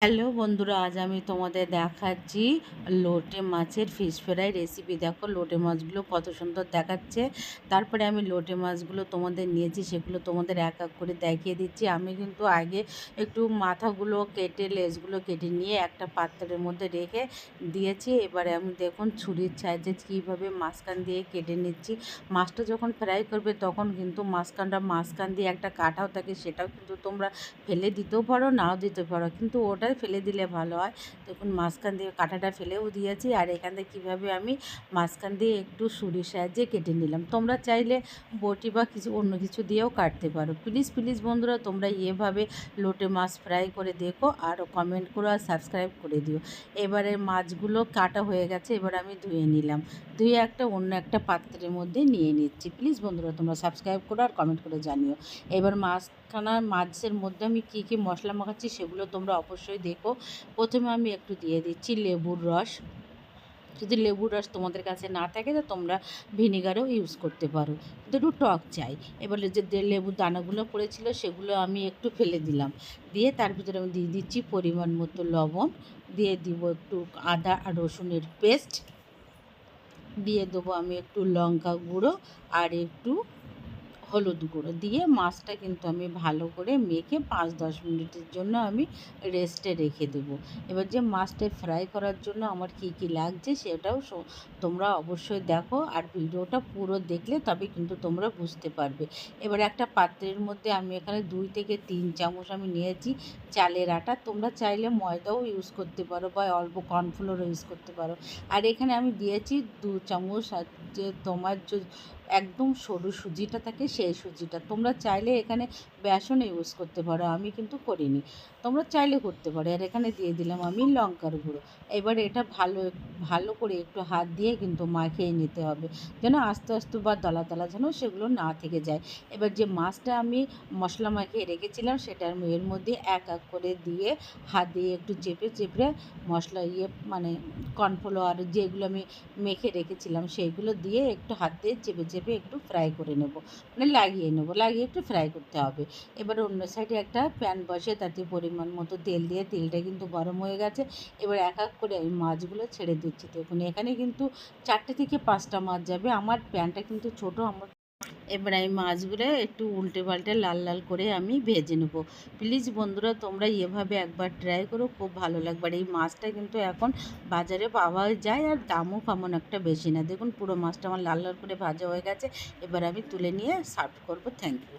Hello বন্ধুরা, আজ আমি তোমাদের দেখাচ্ছি লোটে মাছের ফিশ ফ্রাই রেসিপি। দেখো লোটে মাছগুলো কত সুন্দর দেখাচ্ছে। তারপরে আমি লোটে মাছগুলো তোমাদের নিয়েছি, সেগুলো তোমাদের এক এক করে দেখিয়ে দিচ্ছি। আমি কিন্তু আগে একটু মাথাগুলো কেটে লেজগুলো কেটে নিয়ে একটা পাত্রের মধ্যে রেখে দিয়েছি। এবারে আমি দেখুন ছুরির সাহায্যে কীভাবে মাঝখান দিয়ে কেটে নিচ্ছি। মাছটা যখন ফ্রাই করবে তখন কিন্তু মাঝখান দিয়ে একটা কাঁটাও থাকে, সেটাও কিন্তু তোমরা ফেলে দিতেও পারো, নাও দিতে পারো, কিন্তু ওটা ফেলে দিলে ভালো হয়। দেখুন মাঝখান দিয়ে কাঁটাটা ফেলেও দিয়েছি। আর এখান থেকে কীভাবে আমি মাঝখান দিয়ে একটু ছুরির সাহায্যে কেটে নিলাম। তোমরা চাইলে বটি বা কিছু অন্য কিছু দিয়েও কাটতে পারো। প্লিজ প্লিজ বন্ধুরা, তোমরা এভাবে লোটে মাছ ফ্রাই করে দেখো, আর কমেন্ট করো আর সাবস্ক্রাইব করে দিও। এবারে মাছগুলো কাটা হয়ে গেছে, এবার আমি ধুয়ে নিলাম। ধুয়ে অন্য একটা পাত্রের মধ্যে নিয়ে নিচ্ছি। প্লিজ বন্ধুরা, তোমরা সাবস্ক্রাইব করো আর কমেন্ট করে জানিও। এবার মাছের মধ্যে আমি কী কী মশলা মাখাচ্ছি সেগুলো তোমরা অবশ্যই দেখো। প্রথমে আমি একটু দিয়ে দিচ্ছি লেবুর রস। যদি লেবুর রস তোমাদের কাছে না থাকে তো তোমরা ভিনেগারও ইউজ করতে পারো, কিন্তু একটু টক চাই। এবারে যে লেবুর দানাগুলো পড়েছিল সেগুলো আমি একটু ফেলে দিলাম। দিয়ে তার ভিতরে আমি দিয়ে দিচ্ছি পরিমাণ মতো লবণ, দিয়ে দিব একটু আদা আর রসুনের পেস্ট, দিয়ে দেবো আমি একটু লঙ্কা গুঁড়ো আর একটু হলুদ গুঁড়ো, দিয়ে মাছটা কিন্তু আমি ভালো করে মেখে 5-10 মিনিটের জন্য আমি রেস্টে রেখে দেবো। এবার যে মাছটা ফ্রাই করার জন্য আমার কী কী লাগছে সেটাও তোমরা অবশ্যই দেখো, আর ভিডিওটা পুরো দেখলে তবে কিন্তু তোমরা বুঝতে পারবে। এবার একটা পাত্রের মধ্যে আমি এখানে 2 থেকে 3 চামচ আমি নিয়েছি চালের আটা। তোমরা চাইলে ময়দাও ইউজ করতে পারো বা অল্প কর্নফ্লোরও ইউজ করতে পারো। আর এখানে আমি দিয়েছি 2 চামচ যে তোমার একদম সরু সুজিটা থাকে সেই সুজিটা। তোমরা চাইলে এখানে বেসন ইউজ করতে পারো, আমি কিন্তু করিনি, তোমরা চাইলে করতে পারো। আর এখানে দিয়ে দিলাম আমি লঙ্কার গুঁড়ো। এবার এটা ভালো করে একটু হাত দিয়ে কিন্তু মাখিয়ে নিতে হবে, যেন আস্তে আস্তে বা দলা দলা যেন সেগুলো না থেকে যায়। এবার যে মাছটা আমি মশলা মাখিয়ে রেখেছিলাম সেটা আমি এর মধ্যে এক এক করে দিয়ে হাত দিয়ে একটু চেপে চেপে মশলা মানে কর্নফ্লাওয়ার যেগুলো আমি মেখে রেখেছিলাম সেইগুলো দিয়ে একটু হাত দিয়ে চেপে চেপে একটু ফ্রাই করে নেব, মানে লাগিয়ে একটু ফ্রাই করতে হবে। এবার অন্য সাইডে একটা প্যান বসে তাতে পরিমাণ মতো তেল দিয়ে, তেলটা কিন্তু গরম হয়ে গেছে। এবার এক এক করে আমি মাছগুলো ছেড়ে দিচ্ছি। দেখুন এখানে কিন্তু 4 থেকে 5টা মাছ যাবে, আমার প্যানটা কিন্তু ছোটো। এবার আমি মাছগুলো একটু উল্টে পাল্টে লাল লাল করে আমি ভেজে নেব। প্লিজ বন্ধুরা, তোমরা এভাবে একবার ট্রাই করো, খুব ভালো লাগবে। আর এই মাছটা কিন্তু এখন বাজারে পাওয়া যায়, আর দামও কেমন একটা বেশি না। দেখুন পুরো মাছটা আমার লাল লাল করে ভাজা হয়ে গেছে। এবার আমি তুলে নিয়ে সার্ভ করব। Thank you.